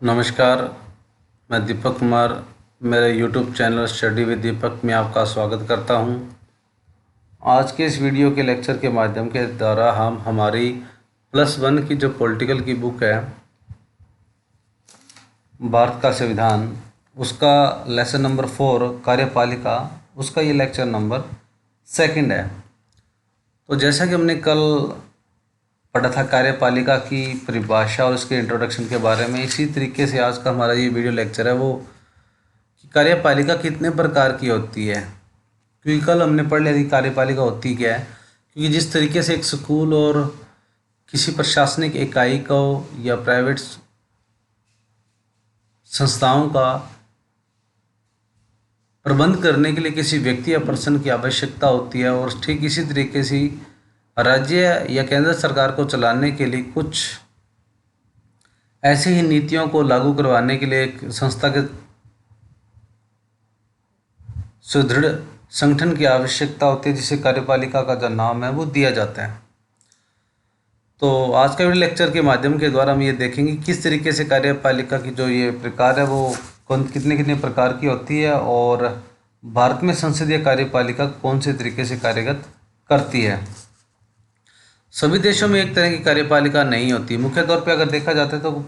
नमस्कार। मैं दीपक कुमार मेरे यूट्यूब चैनल स्टडी विद दीपक में आपका स्वागत करता हूं। आज के इस वीडियो के लेक्चर के माध्यम के द्वारा हम हमारी +1 की जो पॉलिटिकल की बुक है भारत का संविधान, उसका लेसन नंबर 4 कार्यपालिका, उसका ये लेक्चर नंबर 2 है। तो जैसा कि हमने कल पढ़ा था कार्यपालिका की परिभाषा और उसके इंट्रोडक्शन के बारे में, इसी तरीके से आज का हमारा ये वीडियो लेक्चर है वो कि कार्यपालिका कितने प्रकार की होती है। क्योंकि कल हमने पढ़ लिया थी कार्यपालिका होती क्या है। क्योंकि जिस तरीके से एक स्कूल और किसी प्रशासनिक इकाई को या प्राइवेट संस्थाओं का प्रबंध करने के लिए किसी व्यक्ति या पर्सन की आवश्यकता होती है, और ठीक इसी तरीके से राज्य या केंद्र सरकार को चलाने के लिए कुछ ऐसी ही नीतियों को लागू करवाने के लिए एक संस्था के सुदृढ़ संगठन की आवश्यकता होती है, जिसे कार्यपालिका का जो नाम है वो दिया जाता है। तो आज का वीडियो लेक्चर के माध्यम के द्वारा हम ये देखेंगे किस तरीके से कार्यपालिका की जो ये प्रकार है वो कितने कितने प्रकार की होती है, और भारत में संसदीय कार्यपालिका कौन से तरीके से कार्यगत करती है। सभी देशों में एक तरह की कार्यपालिका नहीं होती। मुख्य तौर पे अगर देखा जाता है तो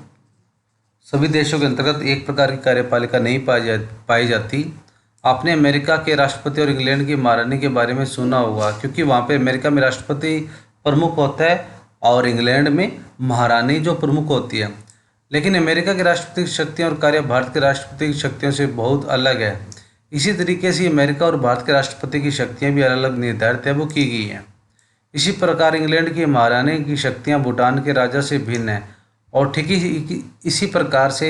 सभी देशों के अंतर्गत एक प्रकार की कार्यपालिका नहीं पाई जाती। आपने अमेरिका के राष्ट्रपति और इंग्लैंड की महारानी के बारे में सुना होगा, क्योंकि वहाँ पे अमेरिका में राष्ट्रपति प्रमुख होता है और इंग्लैंड में महारानी जो प्रमुख होती है। लेकिन अमेरिका के राष्ट्रपति की शक्तियाँ और कार्य भारत के राष्ट्रपति की शक्तियों से बहुत अलग है। इसी तरीके से अमेरिका और भारत के राष्ट्रपति की शक्तियाँ भी अलग अलग निर्धारित है वो की गई हैं। इसी प्रकार इंग्लैंड की महारानी की शक्तियाँ भूटान के राजा से भिन्न है, और ठीक ही इसी प्रकार से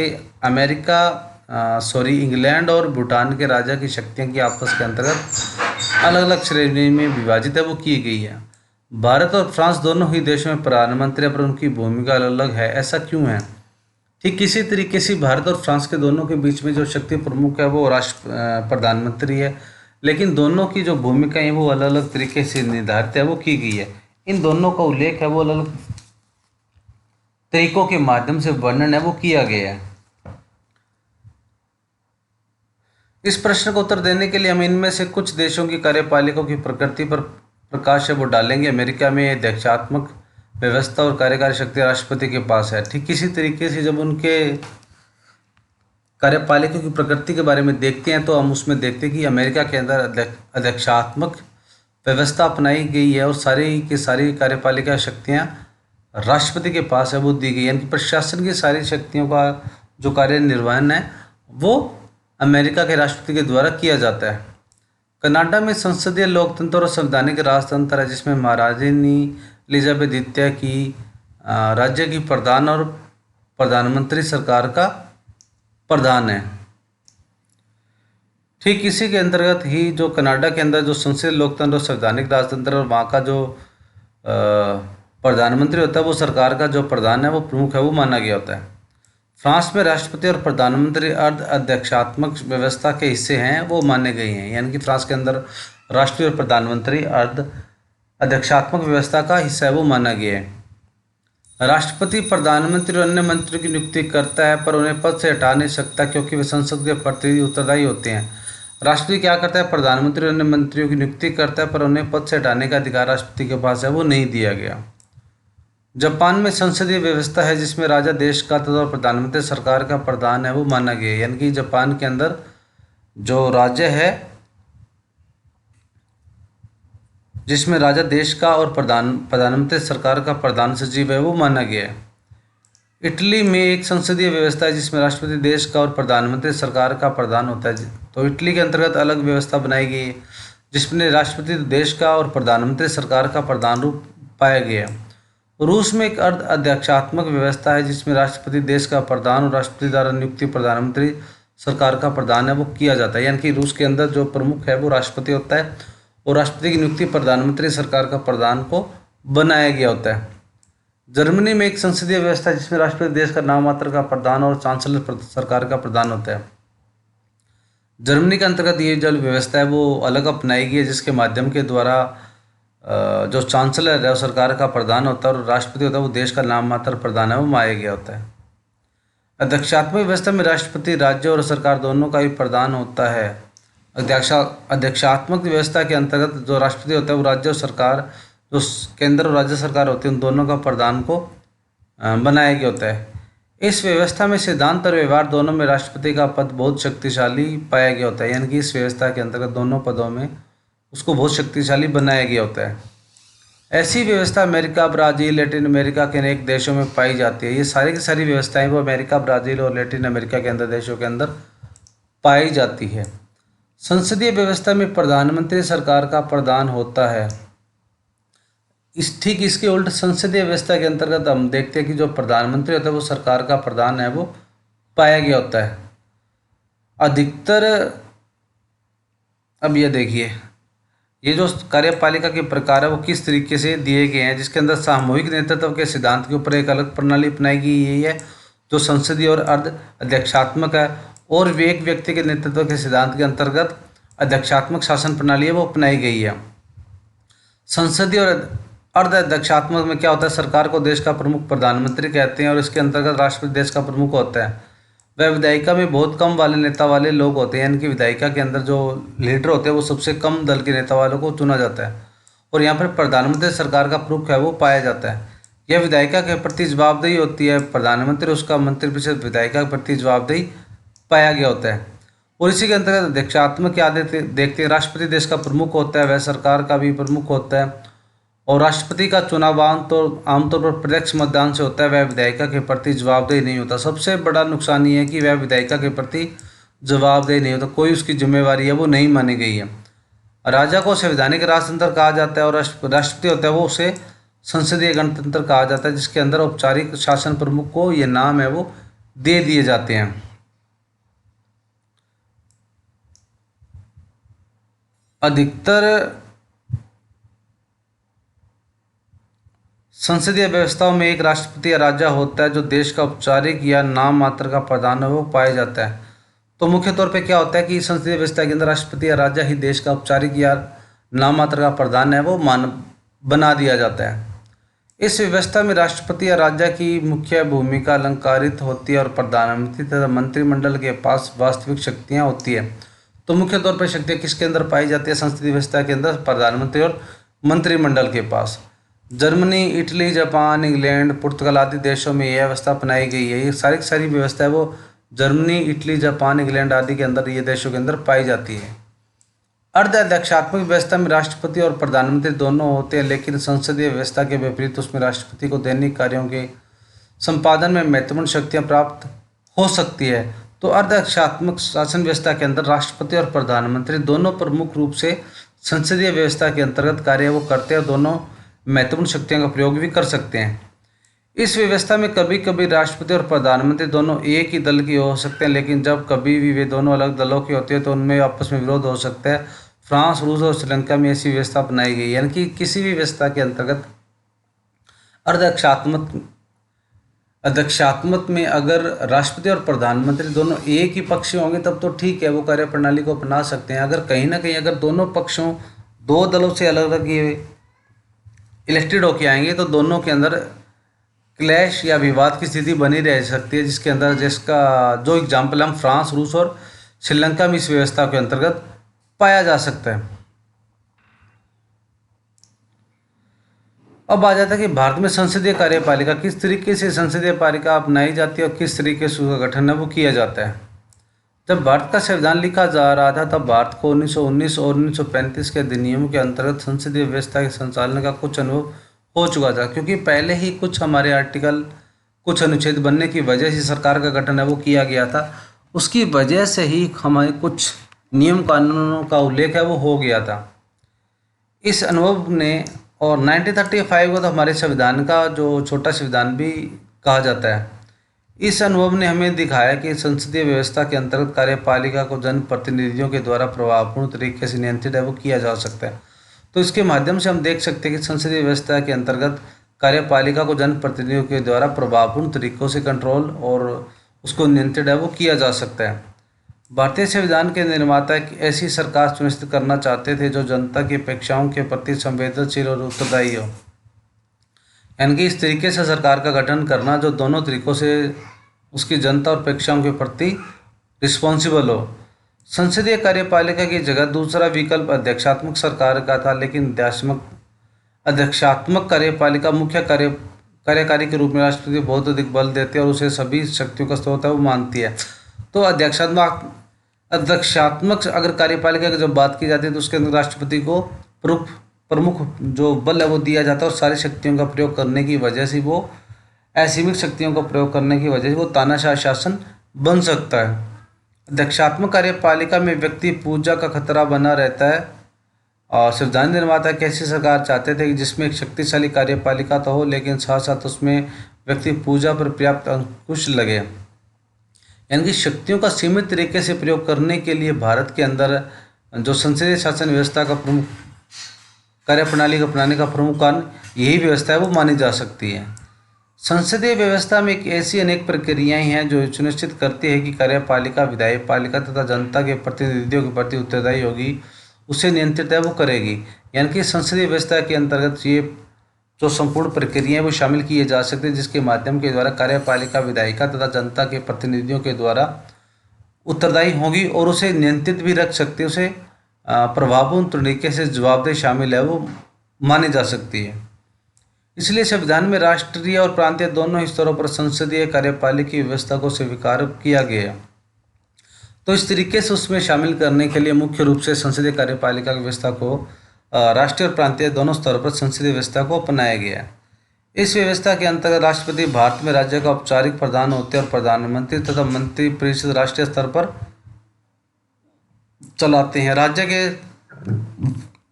इंग्लैंड और भूटान के राजा की शक्तियाँ की आपस के अंतर्गत अलग अलग श्रेणी में विभाजित है वो की गई है। भारत और फ्रांस दोनों ही देशों में प्रधानमंत्री पर उनकी भूमिका अलग अलग है। ऐसा क्यों है? ठीक इसी तरीके से भारत और फ्रांस के दोनों के बीच में जो शक्ति प्रमुख है वो प्रधानमंत्री है, लेकिन दोनों की जो भूमिका है वो अलग अलग तरीके से निर्धारित है वो की गई है। इन दोनों का उल्लेख है वो अलग अलग तरीकों के माध्यम से वर्णन है वो किया गया है। इस प्रश्न को उत्तर देने के लिए हम इनमें से कुछ देशों की कार्यपालिकाओं की प्रकृति पर प्रकाश है वो डालेंगे। अमेरिका में अध्यक्षात्मक व्यवस्था और कार्यकारी शक्ति राष्ट्रपति के पास है। ठीक इसी तरीके से जब उनके कार्यपालिका की प्रकृति के बारे में देखते हैं तो हम उसमें देखते हैं कि अमेरिका के अंदर अध्यक्षात्मक व्यवस्था अपनाई गई है और सारी की सारी कार्यपालिका शक्तियां राष्ट्रपति के पास है वो दी गई है। यानी कि प्रशासन की सारी शक्तियों का जो कार्य निर्वहन है वो अमेरिका के राष्ट्रपति के द्वारा किया जाता है। कनाडा में संसदीय लोकतंत्र और संवैधानिक राजतंत्र है, जिसमें महारानी एलिजाबेथ द्वितीय की राज्य की प्रधान और प्रधानमंत्री सरकार का प्रधान है। ठीक इसी के अंतर्गत ही जो कनाडा के अंदर जो संसदीय लोकतंत्र और संवैधानिक राजतंत्र और वहाँ का जो प्रधानमंत्री होता है वो सरकार का जो प्रधान है वो प्रमुख है वो माना गया होता है। फ्रांस में राष्ट्रपति और प्रधानमंत्री अर्ध अध्यक्षात्मक व्यवस्था के हिस्से हैं वो माने गए हैं। यानी कि फ्रांस के अंदर राष्ट्रपति और प्रधानमंत्री अर्ध अध्यक्षात्मक व्यवस्था का हिस्सा है वो माना गया है। राष्ट्रपति प्रधानमंत्री और अन्य मंत्रियों की नियुक्ति करता है, पर उन्हें पद से हटा नहीं सकता क्योंकि वे संसद के प्रतिनिधि उत्तरदायी होते हैं। राष्ट्रपति क्या करता है? प्रधानमंत्री और अन्य मंत्रियों की नियुक्ति करता है, पर उन्हें पद से हटाने का अधिकार राष्ट्रपति के पास है वो नहीं दिया गया। जापान में संसदीय व्यवस्था है जिसमें राजा देश का तथा प्रधानमंत्री सरकार का प्रधान है वो माना गया। यानी कि जापान के अंदर जो राज्य है जिसमें राजा देश का और प्रधानमंत्री सरकार का प्रधान सचिव है वो माना गया है। इटली में एक संसदीय व्यवस्था है जिसमें राष्ट्रपति देश का और प्रधानमंत्री सरकार का प्रधान होता है। तो इटली के अंतर्गत अलग व्यवस्था बनाई गई है जिसमें राष्ट्रपति देश का और प्रधानमंत्री सरकार का प्रधान रूप पाया गया। रूस में एक अर्ध अध्यक्षात्मक व्यवस्था है जिसमें राष्ट्रपति देश का प्रधान और राष्ट्रपति द्वारा नियुक्ति प्रधानमंत्री सरकार का प्रधान है वो किया जाता है। यानी कि रूस के अंदर जो प्रमुख है वो राष्ट्रपति होता है और राष्ट्रपति की नियुक्ति प्रधानमंत्री सरकार का प्रधान को बनाया गया होता है। जर्मनी में एक संसदीय व्यवस्था है जिसमें राष्ट्रपति देश का नाम मात्र का प्रधान और चांसलर सरकार का प्रधान होता है। जर्मनी के अंतर्गत ये जो व्यवस्था है वो अलग अपनाई गई है, जिसके माध्यम के द्वारा जो चांसलर है वो सरकार का प्रधान होता है और राष्ट्रपति होता है वो देश का नाम मात्र प्रधान है वो माना गया होता है। अध्यक्षात्मक व्यवस्था में राष्ट्रपति, राज्य और सरकार दोनों का ही प्रधान होता है। अध्यक्षात्मक व्यवस्था के अंतर्गत जो राष्ट्रपति होता है वो राज्य और सरकार, जो केंद्र और राज्य सरकार होती है, उन दोनों का प्रधान को बनाया गया होता है। इस व्यवस्था में सिद्धांत और व्यवहार दोनों में राष्ट्रपति का पद बहुत शक्तिशाली पाया गया होता है, यानी कि इस व्यवस्था के अंतर्गत दोनों पदों में उसको बहुत शक्तिशाली बनाया गया होता है। ऐसी व्यवस्था अमेरिका, ब्राज़ील, लैटिन अमेरिका के अनेक देशों में पाई जाती है। ये सारी की सारी व्यवस्थाएं वो अमेरिका, ब्राज़ील और लैटिन अमेरिका के अंदर देशों के अंदर पाई जाती है। संसदीय व्यवस्था में प्रधानमंत्री सरकार का प्रधान होता है। ठीक इसके उल्ट संसदीय व्यवस्था के अंतर्गत हम देखते हैं कि जो प्रधानमंत्री होता है वो सरकार का प्रधान है, वो पाया गया होता है अधिकतर। अब ये देखिए, ये जो कार्यपालिका के प्रकार है वो किस तरीके से दिए गए हैं, जिसके अंदर सामूहिक नेतृत्व के सिद्धांत के ऊपर एक अलग प्रणाली अपनाई गई है जो संसदीय और अर्ध अध्यक्षात्मक है, और एक व्यक्ति के नेतृत्व के सिद्धांत के अंतर्गत अध्यक्षात्मक शासन प्रणाली है वो अपनाई गई है। संसदीय और अर्ध अध्यक्षात्मक में क्या होता है, सरकार को देश का प्रमुख प्रधानमंत्री कहते हैं और इसके अंतर्गत राष्ट्रपति देश का प्रमुख होता है। वह विधायिका में बहुत कम वाले नेता वाले लोग होते हैं, यानी कि विधायिका के अंदर जो लीडर होते हैं वो सबसे कम दल के नेता वालों को चुना जाता है, और यहाँ पर प्रधानमंत्री सरकार का प्रमुख है वो पाया जाता है। यह विधायिका के प्रति जवाबदेही होती है, प्रधानमंत्री उसका मंत्रिपरिषद विधायिका के प्रति जवाबदेही पाया गया होता है। और इसी के अंतर्गत अध्यक्षात्मक क्या देखते हैं, राष्ट्रपति देश का प्रमुख होता है, वह सरकार का भी प्रमुख होता है, और राष्ट्रपति का चुनाव आमतौर पर प्रत्यक्ष मतदान से होता है, वह विधायिका के प्रति जवाबदेही नहीं होता। सबसे बड़ा नुकसान ये है कि वह विधायिका के प्रति जवाबदेही नहीं होता, कोई उसकी जिम्मेवारी है वो नहीं मानी गई है। राजा को संवैधानिक राजतंत्र कहा जाता है और राष्ट्रपति होता है वो उसे संसदीय गणतंत्र कहा जाता है, जिसके अंदर औपचारिक शासन प्रमुख को ये नाम है वो दे दिए जाते हैं। अधिकतर संसदीय व्यवस्थाओं में एक राष्ट्रपति या राजा होता है जो देश का औपचारिक या नाम मात्र का प्रधान है वो पाया जाता है। तो मुख्य तौर पे क्या होता है कि संसदीय व्यवस्था के अंदर राष्ट्रपति या राजा ही देश का औपचारिक या नाम मात्र का प्रधान है वो बना दिया जाता है। इस व्यवस्था में राष्ट्रपति या राजा की मुख्य भूमिका अलंकारित होती है और प्रधानमंत्री तथा मंत्रिमंडल के पास वास्तविक शक्तियाँ होती है। तो मुख्य तौर पर शक्तियाँ किसके अंदर पाई जाती है, संसदीय व्यवस्था के अंदर प्रधानमंत्री और मंत्रिमंडल के पास। जर्मनी, इटली, जापान, इंग्लैंड, पुर्तगाल आदि देशों में यह व्यवस्था अपनाई गई है। ये सारी की सारी व्यवस्था है वो जर्मनी, इटली, जापान, इंग्लैंड आदि के अंदर, ये देशों के अंदर पाई जाती है। अर्ध अध्यक्षात्मक व्यवस्था में राष्ट्रपति और प्रधानमंत्री दोनों होते हैं, लेकिन संसदीय व्यवस्था के विपरीत उसमें राष्ट्रपति को दैनिक कार्यों के संपादन में महत्वपूर्ण शक्तियाँ प्राप्त हो सकती है। तो अर्ध अध्यक्षात्मक शासन व्यवस्था के अंदर राष्ट्रपति और प्रधानमंत्री दोनों प्रमुख रूप से संसदीय व्यवस्था के अंतर्गत कार्य वो करते हैं और दोनों महत्वपूर्ण शक्तियों का प्रयोग भी कर सकते हैं। इस व्यवस्था में कभी कभी राष्ट्रपति और प्रधानमंत्री दोनों एक ही दल की हो सकते हैं, लेकिन जब कभी भी वे दोनों अलग दलों की होती है तो उनमें आपस में विरोध हो सकता है। फ्रांस, रूस और श्रीलंका में ऐसी व्यवस्था अपनाई गई है, यानी कि किसी भी व्यवस्था के अंतर्गत अध्यक्षात्मक में अगर राष्ट्रपति और प्रधानमंत्री दोनों एक ही पक्ष होंगे तब तो ठीक है, वो कार्यप्रणाली को अपना सकते हैं। अगर कहीं ना कहीं अगर दोनों पक्षों, दो दलों से अलग अलग ये इलेक्टेड होके आएंगे तो दोनों के अंदर क्लैश या विवाद की स्थिति बनी रह सकती है, जिसके अंदर जिसका जो एग्जाम्पल हम फ्रांस, रूस और श्रीलंका में इस व्यवस्था के अंतर्गत पाया जा सकता है। अब आ जाता है कि भारत में संसदीय कार्यपालिका किस तरीके से संसदीय पालिका अपनाई जाती है और किस तरीके से उसका गठन है वो किया जाता है। जब भारत का संविधान लिखा जा रहा था तब भारत को 1919 और 1935 के अधिनियमों के अंतर्गत संसदीय व्यवस्था के संचालन का कुछ अनुभव हो चुका था, क्योंकि पहले ही कुछ हमारे आर्टिकल, कुछ अनुच्छेद बनने की वजह से सरकार का गठन है वो किया गया था। उसकी वजह से ही हमारे कुछ नियम कानूनों का उल्लेख है वो हो गया था। इस अनुभव ने, और 1935 को तो हमारे संविधान का जो छोटा संविधान भी कहा जाता है, इस अनुभव ने हमें दिखाया कि संसदीय व्यवस्था के अंतर्गत कार्यपालिका को जनप्रतिनिधियों के द्वारा प्रभावपूर्ण तरीके से नियंत्रित है वो किया जा सकता है। तो इसके माध्यम से हम देख सकते हैं कि संसदीय व्यवस्था के अंतर्गत कार्यपालिका को जनप्रतिनिधियों के द्वारा प्रभावपूर्ण तरीकों से कंट्रोल और उसको नियंत्रित है वो किया जा सकता है। भारतीय संविधान के निर्माता एक ऐसी सरकार सुनिश्चित करना चाहते थे जो जनता की अपेक्षाओं के प्रति संवेदनशील और उत्तरदायी हो, यानी कि इस तरीके से सरकार का गठन करना जो दोनों तरीकों से उसकी जनता और अपेक्षाओं के प्रति रिस्पॉन्सिबल हो। संसदीय कार्यपालिका की जगह दूसरा विकल्प अध्यक्षात्मक सरकार का था, लेकिन अध्यक्षात्मक कार्यपालिका मुख्य कार्यकारी के रूप में राष्ट्रपति को बहुत अधिक बल देते हैं और उसे सभी शक्तियों का स्रोत है वो मानती है। तो अध्यक्षात्मक अगर कार्यपालिका की जब बात की जाती है तो उसके अंदर राष्ट्रपति को प्रमुख जो बल है वो दिया जाता है और सारी शक्तियों का प्रयोग करने की वजह से वो असीमित शक्तियों का प्रयोग करने की वजह से वो तानाशाह शासन बन सकता है। अध्यक्षात्मक कार्यपालिका में व्यक्ति पूजा का खतरा बना रहता है और संविधान निर्माता कैसी सरकार चाहते थे कि जिसमें एक शक्तिशाली कार्यपालिका तो हो, लेकिन साथ साथ उसमें व्यक्ति पूजा पर पर्याप्त अंकुश लगे। यानी कि शक्तियों का सीमित तरीके से प्रयोग करने के लिए भारत के अंदर जो संसदीय शासन व्यवस्था का प्रमुख कार्यप्रणाली को अपनाने का प्रमुख कारण यही व्यवस्था है वो मानी जा सकती है। संसदीय व्यवस्था में एक ऐसी अनेक प्रक्रियाएं हैं जो सुनिश्चित करती है कि कार्यपालिका विधायपालिका तथा जनता के प्रतिनिधियों के प्रति उत्तरदायी होगी, उसे नियंत्रित है वो करेगी। यानी कि संसदीय व्यवस्था के अंतर्गत ये जो संपूर्ण प्रक्रियाएं वो शामिल किए जा सकते हैं, जिसके माध्यम के द्वारा कार्यपालिका विधायिका तथा जनता के प्रतिनिधियों के द्वारा उत्तरदायी होगी और उसे नियंत्रित भी रख सकती है, उसे प्रभावपूर्ण तरीके से जवाबदेही शामिल है वो मानी जा सकती है। इसलिए संविधान में राष्ट्रीय और प्रांतीय दोनों स्तरों पर संसदीय कार्यपालिका की व्यवस्था को स्वीकार किया गया। तो इस तरीके से उसमें शामिल करने के लिए मुख्य रूप से संसदीय कार्यपालिका की व्यवस्था को राष्ट्रीय और प्रांतीय दोनों स्तरों पर संसदीय व्यवस्था को अपनाया गया है। इस व्यवस्था के अंतर्गत राष्ट्रपति भारत में राज्य का औपचारिक प्रधान होते हैं और प्रधानमंत्री तथा मंत्रिपरिषद राष्ट्रीय स्तर पर चलाते हैं। राज्य के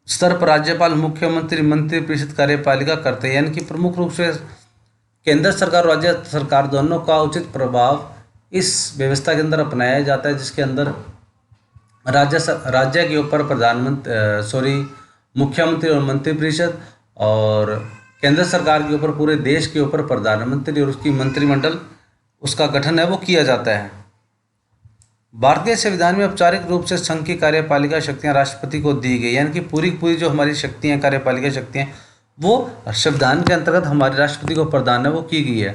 स्तर पर राज्यपाल, मुख्यमंत्री, मंत्रिपरिषद कार्यपालिका करते हैं। यानी कि प्रमुख रूप से केंद्र सरकार और राज्य सरकार दोनों का उचित प्रभाव इस व्यवस्था के अंदर अपनाया जाता है, जिसके अंदर राज्य के ऊपर मुख्यमंत्री और मंत्रिपरिषद और केंद्र सरकार के ऊपर पूरे देश के ऊपर प्रधानमंत्री और उसकी मंत्रिमंडल उसका गठन है वो किया जाता है। भारतीय संविधान में औपचारिक रूप से संघ की कार्यपालिका शक्तियां राष्ट्रपति को दी गई। यानी कि पूरी जो हमारी शक्तियां कार्यपालिका शक्तियां वो संविधान के अंतर्गत हमारे राष्ट्रपति को प्रदान है वो की गई है।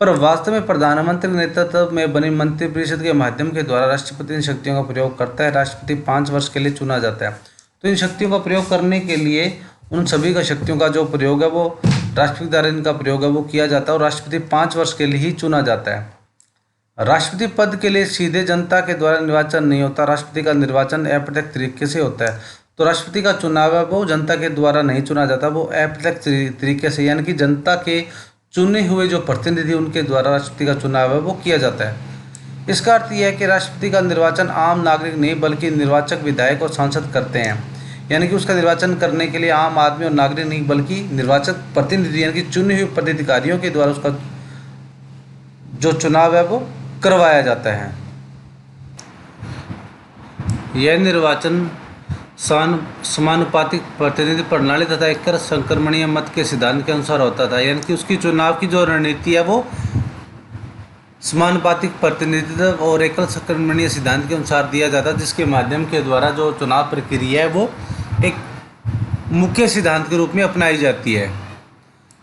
पर वास्तव में प्रधानमंत्री के नेतृत्व में बनी मंत्रिपरिषद के माध्यम के द्वारा राष्ट्रपति इन शक्तियों का प्रयोग करता है। राष्ट्रपति 5 वर्ष के लिए चुना जाता है। तो इन शक्तियों का प्रयोग करने के लिए उन सभी का शक्तियों का जो प्रयोग है वो राष्ट्रपति द्वारा इनका प्रयोग है वो किया जाता है और राष्ट्रपति 5 वर्ष के लिए ही चुना जाता है। राष्ट्रपति पद के लिए सीधे जनता के द्वारा निर्वाचन नहीं होता, राष्ट्रपति का निर्वाचन अप्रत्यक्ष तरीके से होता है। तो राष्ट्रपति का चुनाव है वो जनता के द्वारा नहीं चुना जाता, वो अप्रत्यक्ष तरीके से यानी कि जनता के चुने हुए जो प्रतिनिधि उनके द्वारा राष्ट्रपति का चुनाव है वो किया जाता है। इसका अर्थ यह है कि राष्ट्रपति का निर्वाचन आम नागरिक नहीं बल्कि निर्वाचक, विधायक और सांसद करते हैं। यानी कि उसका निर्वाचन करने के लिए आम आदमी और नागरिक नहीं बल्कि निर्वाचक प्रतिनिधि यानी कि चुने हुए पदाधिकारियों के द्वारा उसका जो चुनाव है वो करवाया जाता है। यह निर्वाचन समानुपातिक प्रतिनिधि प्रणाली तथा एकल संक्रमणीय मत के सिद्धांत के अनुसार होता था। यानी कि उसकी चुनाव की जो रणनीति है वो समानुपातिक प्रतिनिधित्व और एकल संक्रमणीय सिद्धांत के अनुसार दिया जाता है, जिसके माध्यम के द्वारा जो चुनाव प्रक्रिया है वो एक मुख्य सिद्धांत के रूप में अपनाई जाती है।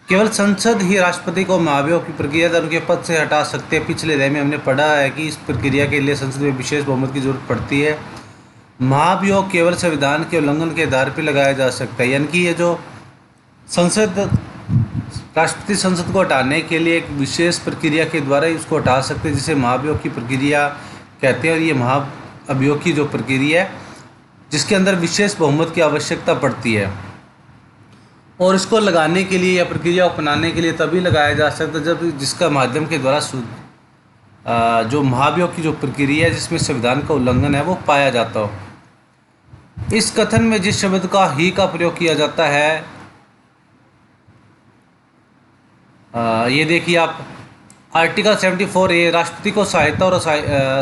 केवल संसद ही राष्ट्रपति को महाभियोग की प्रक्रिया द्वारा उनके पद से हटा सकते हैं। पिछले अध्याय में हमने पढ़ा है कि इस प्रक्रिया के लिए संसद में विशेष बहुमत की जरूरत पड़ती है। महाभियोग केवल संविधान के उल्लंघन के आधार पर लगाया जा सकता है। यानी कि ये जो राष्ट्रपति संसद को हटाने के लिए एक विशेष प्रक्रिया के द्वारा ही उसको हटा सकते हैं, जिसे महाभियोग की प्रक्रिया कहते हैं। और ये महाभियोग की जो प्रक्रिया है जिसके अंदर विशेष बहुमत की आवश्यकता पड़ती है और इसको लगाने के लिए या प्रक्रिया अपनाने के लिए तभी लगाया जा सकता है जब जिसका माध्यम के द्वारा जो महाभियोग की जो प्रक्रिया है जिसमें संविधान का उल्लंघन है वो पाया जाता हो। इस कथन में जिस शब्द का ही का प्रयोग किया जाता है ये देखिए आप आर्टिकल 74A राष्ट्रपति को सहायता और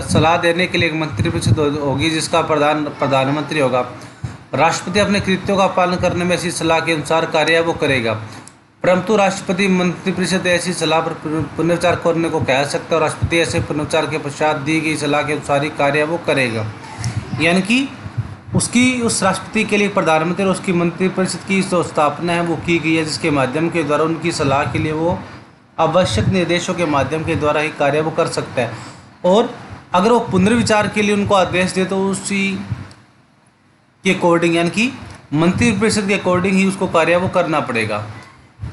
सलाह देने के लिए एक मंत्रिपरिषद होगी जिसका प्रधानमंत्री होगा। राष्ट्रपति अपने कृत्यों का पालन करने में ऐसी सलाह के अनुसार कार्य वो करेगा, परंतु राष्ट्रपति मंत्रिपरिषद ऐसी सलाह पर पुनर्विचार करने को कह सकता है और राष्ट्रपति ऐसे पुनर्विचार के पश्चात दी गई सलाह के अनुसार ही कार्य वो करेगा। यानी कि उस राष्ट्रपति के लिए प्रधानमंत्री और उसकी मंत्रिपरिषद की जो स्थापना है वो की गई है, जिसके माध्यम के द्वारा उनकी सलाह के लिए वो आवश्यक निर्देशों के माध्यम के द्वारा ही कार्य वो कर सकता है। और अगर वो पुनर्विचार के लिए उनको आदेश दे तो उसी के अकॉर्डिंग यानी कि मंत्रिपरिषद के अकॉर्डिंग ही उसको कार्य वो करना पड़ेगा।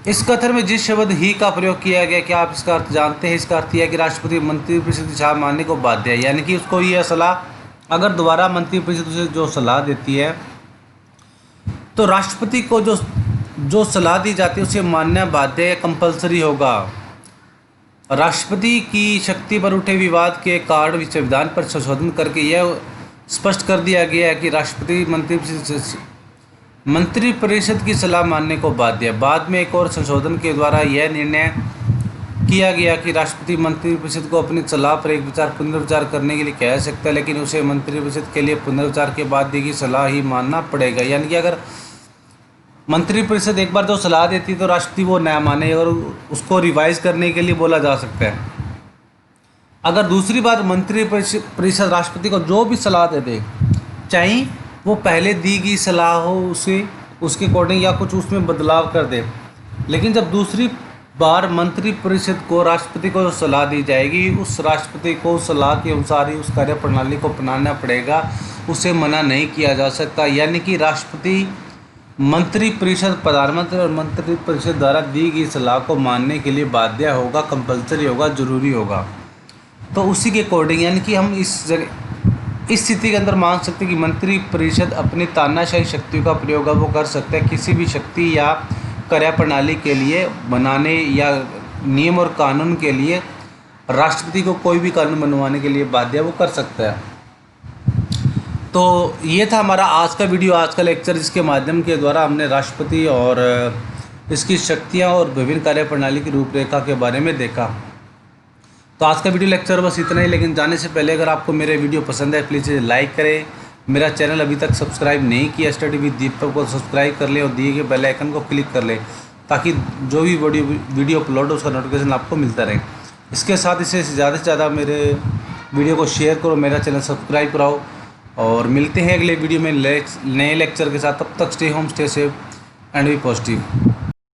इस कथन में जिस शब्द ही का प्रयोग किया गया, क्या आप इसका अर्थ जानते हैं? इसका अर्थ यह है कि राष्ट्रपति मंत्रिपरिषद की सलाह मानने को बाध्य है, यानी कि उसको यह सलाह अगर दोबारा मंत्रिपरिषद उसे जो सलाह देती है तो राष्ट्रपति को जो सलाह दी जाती है उसे मानना बाध्य है, कंपलसरी होगा। राष्ट्रपति की शक्ति पर उठे विवाद के कारण संविधान पर संशोधन करके यह स्पष्ट कर दिया गया है कि राष्ट्रपति मंत्रिपरिषद की सलाह मानने को बाध्य है। बाद में एक और संशोधन के द्वारा यह निर्णय किया गया कि राष्ट्रपति मंत्रिपरिषद को अपनी सलाह पर एक विचार पुनर्विचार करने के लिए कह सकता है, लेकिन उसे मंत्रिपरिषद के लिए पुनर्विचार के बाद दी गई सलाह ही मानना पड़ेगा। यानी कि अगर मंत्रिपरिषद एक बार जो सलाह देती है तो राष्ट्रपति वो न माने और उसको रिवाइज करने के लिए बोला जा सकता है। अगर दूसरी बार मंत्रिपरिषद राष्ट्रपति को जो भी सलाह दे दे, चाहे वो पहले दी गई सलाह हो उसे उसके अकॉर्डिंग या कुछ उसमें बदलाव कर दे, लेकिन जब दूसरी बार मंत्रिपरिषद को राष्ट्रपति को सलाह दी जाएगी उस राष्ट्रपति को सलाह के अनुसार ही उस कार्य प्रणाली को अपनाना पड़ेगा, उसे मना नहीं किया जा सकता। यानी कि राष्ट्रपति मंत्रिपरिषद, प्रधानमंत्री और मंत्रिपरिषद द्वारा दी गई सलाह को मानने के लिए बाध्य होगा, कंपलसरी होगा, जरूरी होगा। तो उसी के अकॉर्डिंग यानी कि हम इस स्थिति के अंदर मान सकते हैं कि मंत्रिपरिषद अपनी तानाशाही शक्तियों का प्रयोग वो कर सकते हैं किसी भी शक्ति या कार्यप्रणाली के लिए बनाने या नियम और कानून के लिए राष्ट्रपति को कोई भी कानून बनवाने के लिए बाध्य वो कर सकता है। तो ये था हमारा आज का वीडियो, आज का लेक्चर, जिसके माध्यम के द्वारा हमने राष्ट्रपति और इसकी शक्तियाँ और विभिन्न कार्यप्रणाली की रूपरेखा के बारे में देखा। तो आज का वीडियो लेक्चर बस इतना ही, लेकिन जाने से पहले अगर आपको मेरे वीडियो पसंद है प्लीज़ लाइक करें। मेरा चैनल अभी तक सब्सक्राइब नहीं किया स्टडी विद दीपक को सब्सक्राइब कर लें और दिए गए बेल आइकन को क्लिक कर लें ताकि जो भी वीडियो अपलोड हो उसका नोटिफिकेशन आपको मिलता रहे। इसके साथ इसे ज़्यादा से ज़्यादा मेरे वीडियो को शेयर करो, मेरा चैनल सब्सक्राइब कराओ और मिलते हैं अगले वीडियो में नए लेक्चर के साथ। तब तक stay home, stay safe and be positive.